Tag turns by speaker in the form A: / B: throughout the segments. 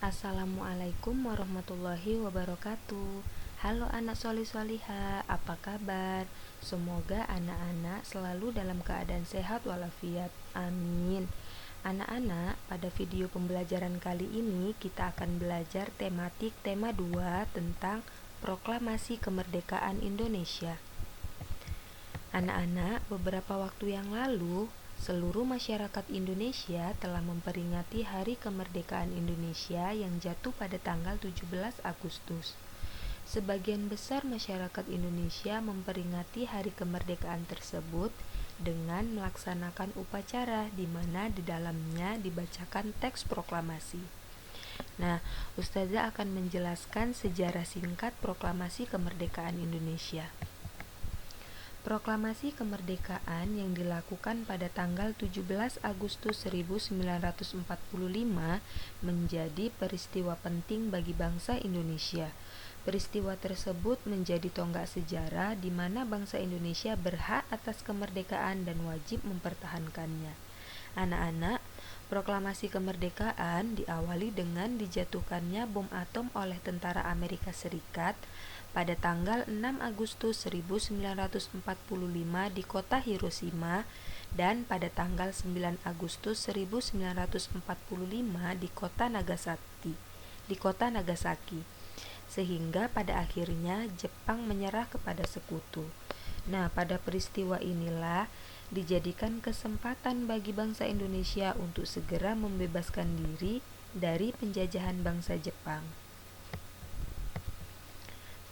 A: Assalamualaikum warahmatullahi wabarakatuh. Halo anak solih-soliha, apa kabar? Semoga anak-anak selalu dalam keadaan sehat walafiat. Amin. Anak-anak, pada video pembelajaran kali ini kita akan belajar tematik tema 2 tentang Proklamasi Kemerdekaan Indonesia. Anak-anak, beberapa waktu yang lalu seluruh masyarakat Indonesia telah memperingati Hari Kemerdekaan Indonesia yang jatuh pada tanggal 17 Agustus. Sebagian besar masyarakat Indonesia memperingati Hari Kemerdekaan tersebut dengan melaksanakan upacara di mana di dalamnya dibacakan teks proklamasi. Nah, Ustazah akan menjelaskan sejarah singkat Proklamasi Kemerdekaan Indonesia. Proklamasi kemerdekaan yang dilakukan pada tanggal 17 Agustus 1945 menjadi peristiwa penting bagi bangsa Indonesia. Peristiwa tersebut menjadi tonggak sejarah di mana bangsa Indonesia berhak atas kemerdekaan dan wajib mempertahankannya. Anak-anak, proklamasi kemerdekaan diawali dengan dijatuhkannya bom atom oleh tentara Amerika Serikat pada tanggal 6 Agustus 1945 di kota Hiroshima dan pada tanggal 9 Agustus 1945 di kota Nagasaki, sehingga pada akhirnya Jepang menyerah kepada sekutu. Nah, pada peristiwa inilah dijadikan kesempatan bagi bangsa Indonesia untuk segera membebaskan diri dari penjajahan bangsa Jepang.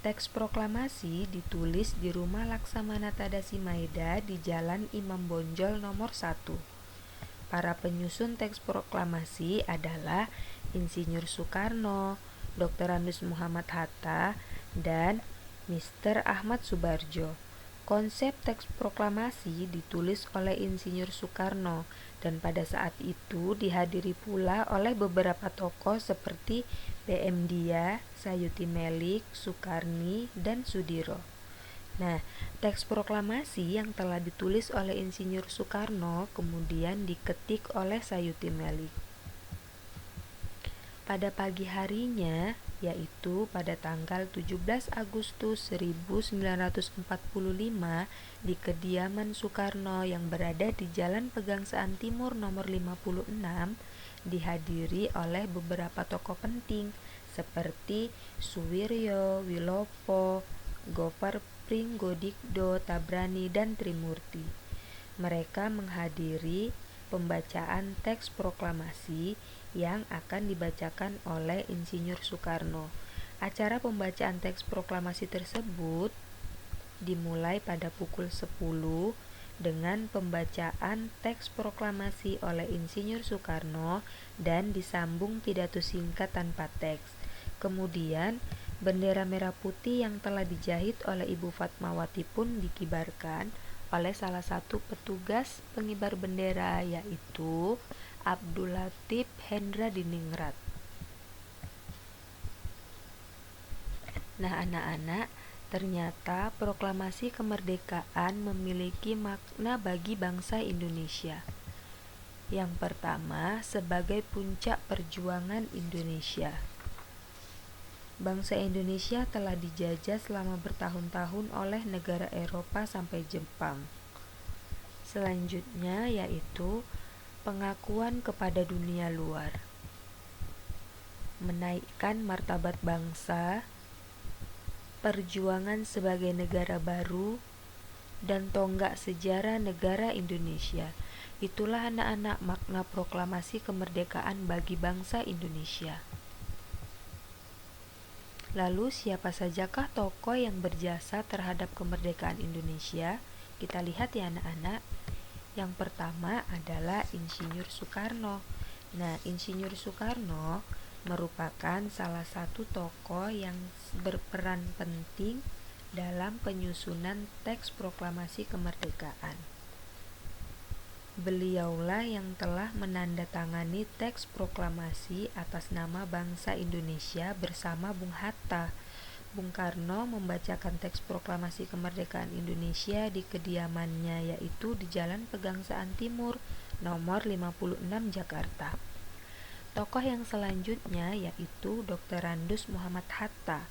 A: Teks proklamasi ditulis di Rumah Laksamana Tadashi Maeda di Jalan Imam Bonjol nomor 1. Para penyusun teks proklamasi adalah Insinyur Soekarno, Dr. Andes Muhammad Hatta, dan Mr. Ahmad Subarjo. Konsep teks proklamasi ditulis oleh Insinyur Soekarno dan pada saat itu dihadiri pula oleh beberapa tokoh seperti PM Dia, Sayuti Melik, Sukarni, dan Sudiro. Nah, teks proklamasi yang telah ditulis oleh Insinyur Soekarno kemudian diketik oleh Sayuti Melik. Pada pagi harinya, yaitu pada tanggal 17 Agustus 1945 di kediaman Soekarno yang berada di Jalan Pegangsaan Timur nomor 56, dihadiri oleh beberapa tokoh penting seperti Suwiryo, Wilopo, Gopar Pringgodikdo, Tabrani, dan Trimurti. Mereka menghadiri pembacaan teks proklamasi yang akan dibacakan oleh Insinyur Soekarno. Acara pembacaan teks proklamasi tersebut dimulai pada pukul 10 dengan pembacaan teks proklamasi oleh Insinyur Soekarno dan disambung pidato singkat tanpa teks. Kemudian, bendera merah putih yang telah dijahit oleh Ibu Fatmawati pun dikibarkan oleh salah satu petugas pengibar bendera, yaitu Abdul Latif Hendra Diningrat. Nah, anak-anak, ternyata proklamasi kemerdekaan memiliki makna bagi bangsa Indonesia. Yang pertama, sebagai puncak perjuangan Indonesia. Bangsa Indonesia telah dijajah selama bertahun-tahun oleh negara Eropa sampai Jepang. Selanjutnya yaitu pengakuan kepada dunia luar, menaikkan martabat bangsa, perjuangan sebagai negara baru, dan tonggak sejarah negara Indonesia. Itulah anak-anak makna proklamasi kemerdekaan bagi bangsa Indonesia. Lalu siapa sajakah tokoh yang berjasa terhadap kemerdekaan Indonesia? Kita lihat ya anak-anak. Yang pertama adalah Insinyur Soekarno. Nah, Insinyur Soekarno merupakan salah satu tokoh yang berperan penting dalam penyusunan teks proklamasi kemerdekaan. Beliaulah yang telah menandatangani teks proklamasi atas nama bangsa Indonesia bersama Bung Hatta. Bung Karno membacakan teks proklamasi kemerdekaan Indonesia di kediamannya, yaitu di Jalan Pegangsaan Timur nomor 56 Jakarta. Tokoh yang selanjutnya yaitu Dr. Randus Muhammad Hatta.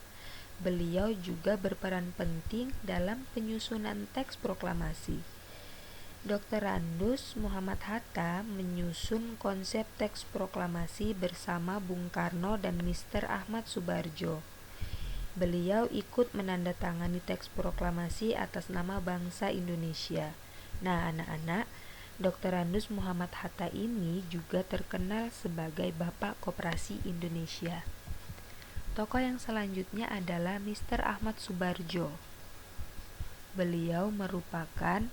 A: Beliau juga berperan penting dalam penyusunan teks proklamasi. Dr. Randus Muhammad Hatta menyusun konsep teks proklamasi bersama Bung Karno dan Mr. Ahmad Subarjo. Beliau ikut menandatangani teks proklamasi atas nama bangsa Indonesia. Nah, anak-anak, Dr. Randus Muhammad Hatta ini juga terkenal sebagai Bapak Koperasi Indonesia. Tokoh yang selanjutnya adalah Mr. Ahmad Subarjo. Beliau merupakan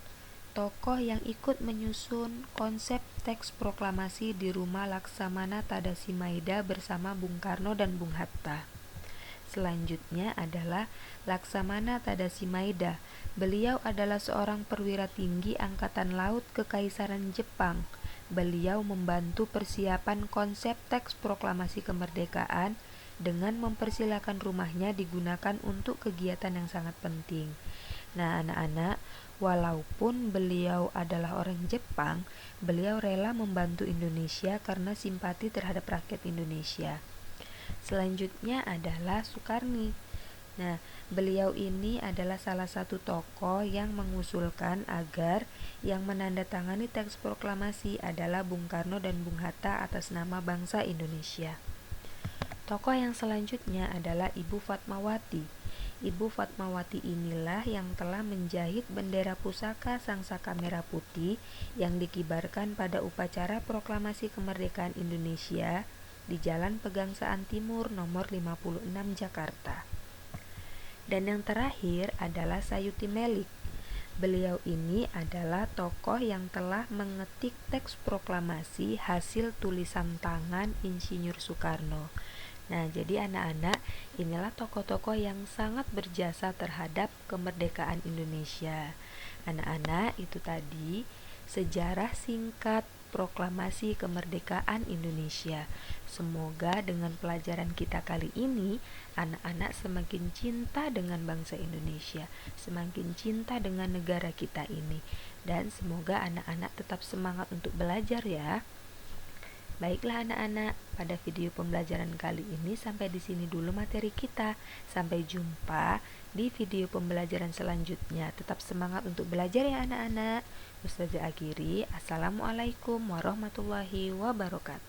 A: tokoh yang ikut menyusun konsep teks proklamasi di Rumah Laksamana Tadasi Maeda bersama Bung Karno dan Bung Hatta. Selanjutnya adalah Laksamana Tadasi Maeda. Beliau adalah seorang perwira tinggi Angkatan Laut Kekaisaran Jepang. Beliau membantu persiapan konsep teks proklamasi kemerdekaan dengan mempersilakan rumahnya digunakan untuk kegiatan yang sangat penting. Nah, anak-anak, walaupun beliau adalah orang Jepang, beliau rela membantu Indonesia karena simpati terhadap rakyat Indonesia. Selanjutnya adalah Sukarni. Nah, beliau ini adalah salah satu tokoh yang mengusulkan agar yang menandatangani teks proklamasi adalah Bung Karno dan Bung Hatta atas nama bangsa Indonesia. Tokoh yang selanjutnya adalah Ibu Fatmawati. Ibu Fatmawati inilah yang telah menjahit bendera pusaka Sangsaka Merah Putih yang dikibarkan pada upacara proklamasi kemerdekaan Indonesia di Jalan Pegangsaan Timur nomor 56 Jakarta. Dan yang terakhir adalah Sayuti Melik. Beliau ini adalah tokoh yang telah mengetik teks proklamasi hasil tulisan tangan Insinyur Soekarno. Nah, jadi anak-anak, inilah tokoh-tokoh yang sangat berjasa terhadap kemerdekaan Indonesia. Anak-anak, itu tadi sejarah singkat proklamasi kemerdekaan Indonesia. Semoga dengan pelajaran kita kali ini, anak-anak semakin cinta dengan bangsa Indonesia, semakin cinta dengan negara kita ini, dan semoga anak-anak tetap semangat untuk belajar ya. Baiklah anak-anak, pada video pembelajaran kali ini sampai di sini dulu materi kita. Sampai jumpa di video pembelajaran selanjutnya. Tetap semangat untuk belajar ya anak-anak. Ustazah akhiri, Assalamualaikum warahmatullahi wabarakatuh.